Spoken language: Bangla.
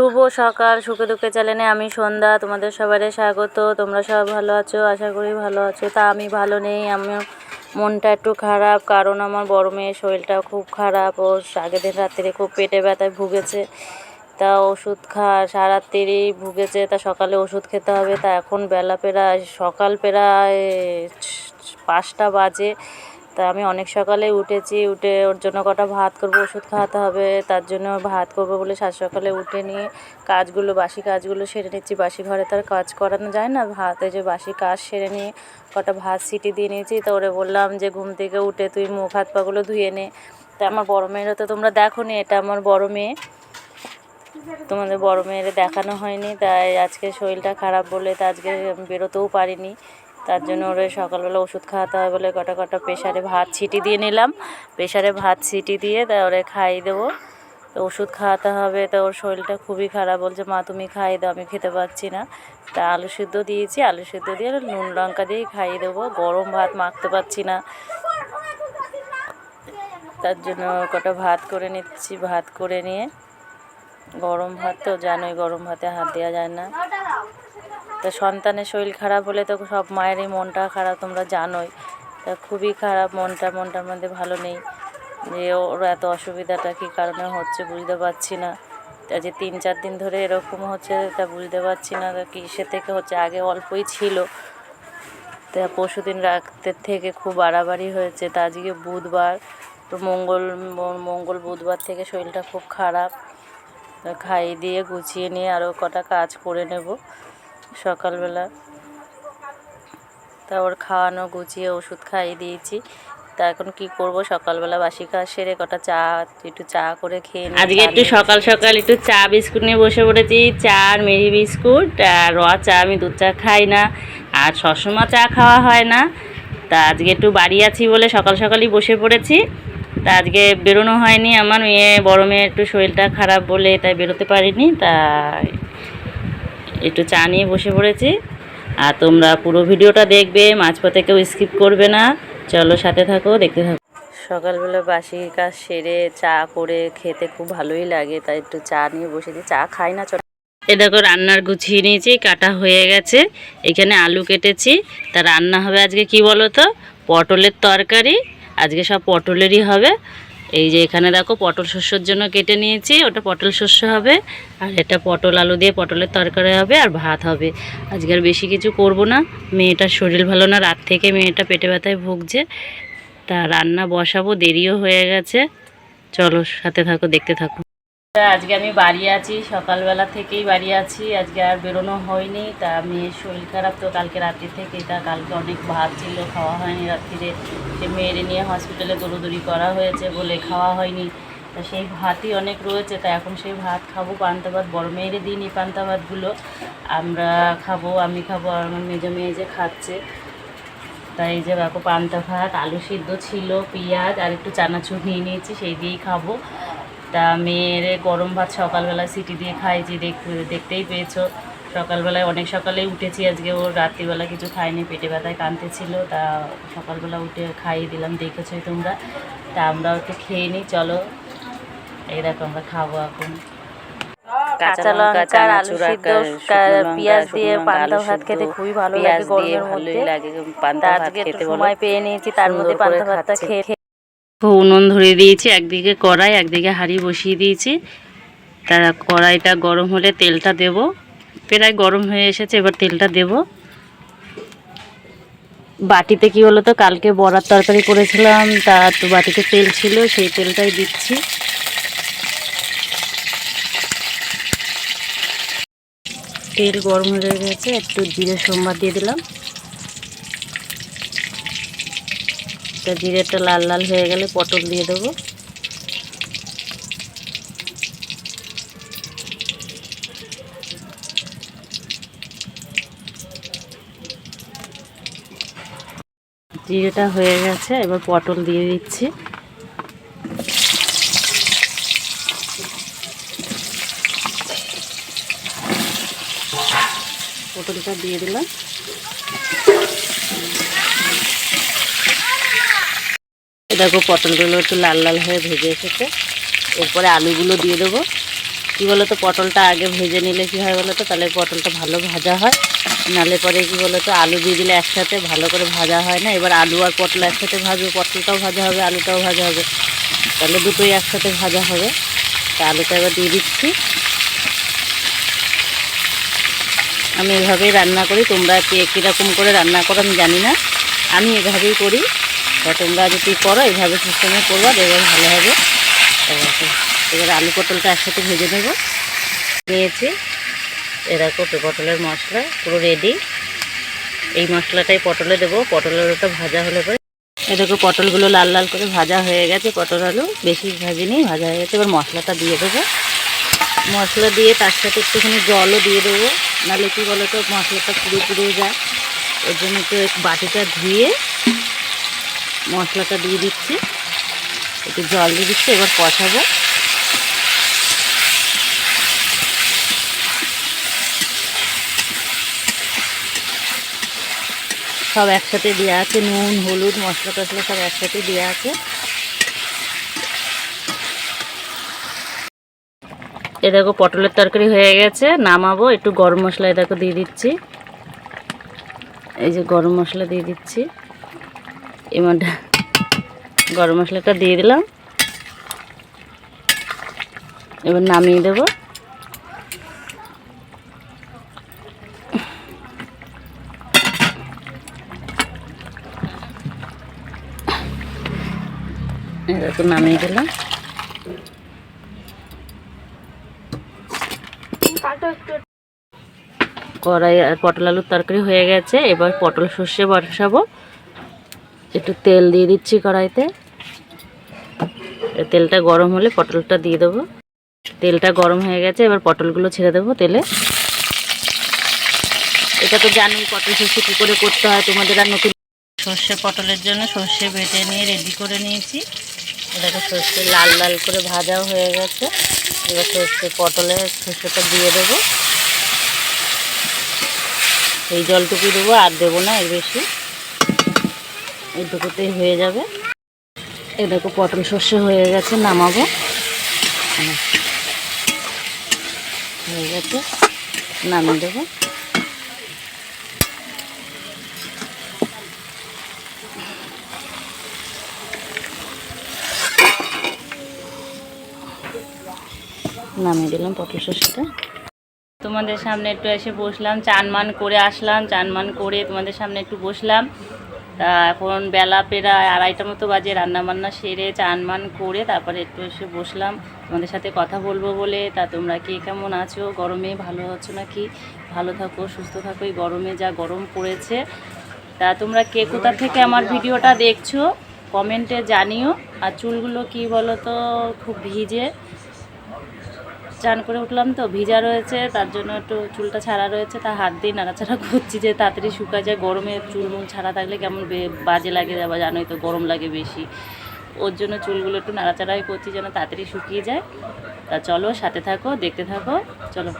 শুভ সকাল, সুখে দুঃখে চ্যানেলে আমি সন্ধ্যা তোমাদের সবারই স্বাগত। তোমরা সব ভালো আছো, আশা করি ভালো আছো। তা আমি ভালো নেই, আমার মনটা একটু খারাপ, কারণ আমার বড় মেয়ের শরীরটা খুব খারাপ। ও আগের দিন রাত্রে খুব পেটে ব্যথায় ভুগেছে, তা ওষুধ সারাত্রিরেই ভুগেছে, তা সকালে ওষুধ খেতে হবে। তা এখন বেলা প্রায় সকাল প্রায় 5টা বাজে। তা আমি অনেক সকালে উঠেছি, উঠে ওর জন্য কটা ভাত করব, ওষুধ খাওয়াতে হবে, তার জন্য ভাত করব বলে সাত সকালে উঠে নিয়ে বাসি কাজগুলো সেরে নিচ্ছি। বাসি ঘরে তার কাজ করানো যায় না, যে বাসি কাজ সেরে নিয়ে কটা ভাত সিটি দিয়ে নিয়েছি। তো ওরে বললাম যে ঘুম থেকে উঠে তুই মুখ হাত পাগুলো ধুয়ে নে। তা আমার বড় মেয়েরা তো তোমরা দেখো নি, এটা আমার বড় মেয়ে, তোমাদের বড় মেয়ের দেখানো হয়নি। তাই আজকে শরীরটা খারাপ বলে তা আজকে বেরোতেও পারিনি। তার জন্য ওরে সকালবেলা ওষুধ খাওয়াতে হয় বলে কটা প্রেশারে ভাত ছিটি দিয়ে নিলাম। প্রেশারে ভাত ছিটি দিয়ে তা ওরে খাইয়ে দেবো, তো ওষুধ খাওয়াতে হবে। তো ওর শরীরটা খুবই খারাপ, বলছে মা তুমি খাইয়ে দাও, আমি খেতে পারছি না। তা আলু সিদ্ধ দিয়েছি, আলু সিদ্ধ দিয়ে নুন লঙ্কা দিয়েই খাইয়ে দেবো। গরম ভাত মাখতে পারছি না, তার জন্য কটা ভাত করে নিচ্ছি। ভাত করে নিয়ে গরম ভাত তো জানোই, গরম ভাতে হাত দেওয়া যায় না। তা সন্তানের শরীর খারাপ হলে তো সব মায়েরই মনটা খারাপ, তোমরা জানোই। তা খুবই খারাপ মনটার মধ্যে ভালো নেই, যে ওর এত অসুবিধাটা কী কারণে হচ্ছে বুঝতে পারছি না। তা যে 3-4 দিন ধরে এরকম হচ্ছে, তা বুঝতে পারছি না কিসে থেকে হচ্ছে। আগে অল্পই ছিল, তা পরশুদিন রাতের থেকে খুব বাড়াবাড়ি হয়েছে। তা আজকে বুধবার, তো মঙ্গল বুধবার থেকে শরীরটা খুব খারাপ। খাইয়ে দিয়ে গুছিয়ে নিয়ে আরও কটা কাজ করে নেব সকালবেলা। তা ওর খাওয়ানো গুছিয়ে ওষুধ খাইয়ে দিয়েছি। তা এখন কি করব, সকালবেলা বাসি কাজ সেরে একটু চা করে খেয়ে নিই। আজকে একটু সকাল একটু চা বিস্কুট নিয়ে বসে পড়েছি। চা আর মেরি বিস্কুট আর র চা, আমি দুধ চা খাই না, আর সবসময় চা খাওয়া হয় না। তা আজকে একটু বাড়ি আছি বলে সকালই বসে পড়েছি। তা আজকে বেরোনো হয়নি, আমার বড় মেয়ের একটু শরীরটা খারাপ বলে তাই বেরোতে পারিনি। তা একটু চা নিয়ে বসে পড়েছি। আর তোমরা পুরো ভিডিওটা দেখবে, মাঝপথে কেউ স্কিপ করবে না। চলো সাথে থাকো, দেখতে থাকো। সকালবেলা বাসি কাজ সেরে চা করে খেতে খুব ভালোই লাগে, তাই একটু চা নিয়ে বসেছি। চা খাই না, চলো। এ দেখো রান্নার গুছিয়ে নিয়েছি, কাটা হয়ে গেছে। এখানে আলু কেটেছি। তা রান্না হবে আজকে কি বলো তো, পটলের তরকারি। আজকে সব পটলেরই হবে। এই যে এখানে দেখো পটল শস্যর জন্য কেটে নিয়েছি, ওটা পটল শস্য হবে। আর এটা পটল আলু দিয়ে পটলের তরকারি হবে, আর ভাত হবে। আজকে আর বেশি কিছু করব না, মেয়েটার শরীর ভালো না, রাত থেকে মেয়েটা পেটে ব্যথায় ভুগছে। তা রান্না বসাবো, দেরিও হয়ে গেছে। চলো সাথে থাকো, দেখতে থাকো। আজকে আমি বাড়ি আছি, সকালবেলা থেকেই বাড়ি আছি, আজকে আর বেরোনো হয়নি। তা মেয়ের শরীর খারাপ তো কালকে রাত্রি থেকে, তা কালকে অনেক ভাত ছিল, খাওয়া হয়নি রাত্রিরে। সে মেয়েরে নিয়ে হসপিটালে দৌড়োদৌড়ি করা হয়েছে বলে খাওয়া হয়নি। তা সেই ভাতই অনেক রয়েছে, তা এখন সেই ভাত খাবো। পান্তা ভাত বড় মেয়েরে দিইনি, পান্তা ভাতগুলো আমরা খাবো, আমি খাবো, আর আমার মেজো মেয়ে যে খাচ্ছে। তাই এই যে দেখো পান্তা ভাত, আলু সিদ্ধ ছিল, পেঁয়াজ আর একটু চানাচুর নিয়ে নিয়েছি, সেই দিয়েই খাবো। তা মেয়ের গরম ভাত সকালবেলা সিটি দিয়ে খাইছি, দেখতেই পেয়েছো। সকালবেলায় অনেক সকালেই উঠেছি আজকে, ওর রাত্রিবেলা কিছু খাইনি, পেটে ব্যথায় কাঁদতেছিল। তা সকালবেলা উঠে খাইয়ে দিলাম, দেখেছোই তোমরা। তা আমরাও একটু খেয়ে নিই, চলো। এই দেখো আমরা খাবো এখন। কাঁচা লঙ্কা, চানাচুর, পেঁয়াজ দিয়ে পান্তা ভাত খেতে খুবই ভালো লাগে গরমের মধ্যে। পান্তা ভাত খেতে সময় পেয়ে নিয়েছি, তার মধ্যে পান্তা ভাতটা খেয়ে উনুন ধরিয়ে দিয়েছি, একদিকে কড়াই একদিকে হাঁড়ি বসিয়ে দিয়েছি। তার কড়াইটা গরম হলে তেলটা দেব, প্রায় গরম হয়ে এসেছে, এবার তেলটা দেব। বাটিতে কি হলো তো, কালকে বড়ার তরকারি করেছিলাম, তা তো বাটিতে তেল ছিল, সেই তেলটাই দিচ্ছি। তেল গরম হয়ে গেছে, একটু জিরে সোমবার দিয়ে দিলাম। তা জিরেটা লাল লাল হয়ে গেলে পটল দিয়ে দেবো। জিরেটা হয়ে গেছে, এবার পটল দিয়ে দিচ্ছি। পটলটা দিয়ে দিলাম। দেখো পটলগুলো একটু লাল লাল হয়ে ভেজে এসেছে, এরপরে আলুগুলো দিয়ে দেবো। কী বলো তো, পটলটা আগে ভেজে নিলে কী হয় বলো তো, তাহলে পটলটা ভালো ভাজা হয়। নালে পরে কী বলো তো, আলু দিয়ে দিলে একসাথে ভালো করে ভাজা হয় না। এবার আলু আর পটল একসাথে ভাজবো, পটলটাও ভাজা হবে, আলুটাও ভাজা হবে, তাহলে দুটোই একসাথে ভাজা হবে। তা আলুটা এবার দিয়ে দিচ্ছি। আমি এভাবেই রান্না করি, তোমরা কে কীরকম করে রান্না করো আমি জানি না, আমি এভাবেই করি। তা তোমরা যদি করো এইভাবে সিস্টেমে করবা, দেখবে ভালো হবে। এবার আলু পটলটা একসাথে ভেজে নেব। নিয়েছি এরকম পটলের মশলা পুরো রেডি। এই মশলাটাই পটলে দেবো। পটলের ওটা ভাজা হলে পরে এরকম পটলগুলো লাল লাল করে ভাজা হয়ে গেছে। পটল আলু বেশি ভাজিনি, ভাজা হয়ে গেছে। এবার মশলাটা দিয়ে দেবো। মশলা দিয়ে তার সাথে একটুখানি জলও দিয়ে দেবো, নাহলে কী বলো তো মশলাটা পুড়ে যায়। ওর জন্য একটু বাটিটা ধুয়ে মশলাটা দিয়ে দিচ্ছি, একটু জল দিয়ে দিচ্ছি। এবার কষাবো। সব একসাথে দেওয়া আছে, নুন হলুদ মশলা টশলা সব একসাথে দেওয়া আছে। এ দেখো পটলের তরকারি হয়ে গেছে, নামাবো। একটু গরম মশলা এ দেখো দিয়ে দিচ্ছি, এই যে গরম মশলা দিয়ে দিচ্ছি। এবার গরম মশলাটা দিয়ে দিলাম, এবার নামিয়ে দেবো। এরকম নামিয়ে দিলাম। কড়াই আর পটল আলুর তরকারি হয়ে গেছে। এবার পটল সর্ষে বসাবো। একটু তেল দিয়ে দিচ্ছি কড়াইতে। তেলটা গরম হলে পটলটা দিয়ে দেবো। তেলটা গরম হয়ে গেছে, এবার পটলগুলো ছেড়ে দেবো তেলে। এটা তো জানোই পটল সর্ষে কী করে করতে হয়, তোমাদের আর নতুন। সর্ষে পটলের জন্য সর্ষে বেটে নিয়ে রেডি করে নিয়েছি। এটাকে সর্ষে লাল লাল করে ভাজাও হয়ে গেছে। এবার পটলের সর্ষেটা দিয়ে দেবো। এই জলটুকুই দেবো, আর দেবো না এর বেশি, এইটুকুতেই হয়ে যাবে। এই দেখো পটল সর্ষে হয়ে গেছে, নামাবো। হয়ে গেছে, নামিয়ে দেবো। নামিয়ে দিলাম পটল সর্ষেটা। তোমাদের সামনে একটু এসে বসলাম, চান মান করে আসলাম। চান মান করে তোমাদের সামনে একটু বসলাম। তা এখন বেলা প্রায় 2:30 মতো বাজে। রান্নাবান্না সেরে চান মান করে তারপরে একটু এসে বসলাম তোমাদের সাথে কথা বলবো বলে। তা তোমরা কে কেমন আছো? গরমে ভালো আছো নাকি? ভালো থাকো, সুস্থ থাকো। এই গরমে যা গরম পড়েছে। তা তোমরা কে কোথা থেকে আমার ভিডিওটা দেখছো কমেন্টে জানিও। আর চুলগুলো কি বলো তো, খুব ভিজে, চান করে উঠলাম তো ভিজা রয়েছে, তার জন্য একটু চুলটা ছাড়া রয়েছে। তা হাত দিয়ে নাড়াচাড়া করছি যে তাড়াতাড়ি শুকায় যায়। গরমে চুল মুল ছাড়া থাকলে কেমন বাজে লাগে, বা জানোই তো গরম লাগে বেশি। ওর জন্য চুলগুলো একটু নাড়াচাড়াই করছি যেন তাড়াতাড়ি শুকিয়ে যায়। তা চলো সাথে থাকো, দেখতে থাকো, চলো।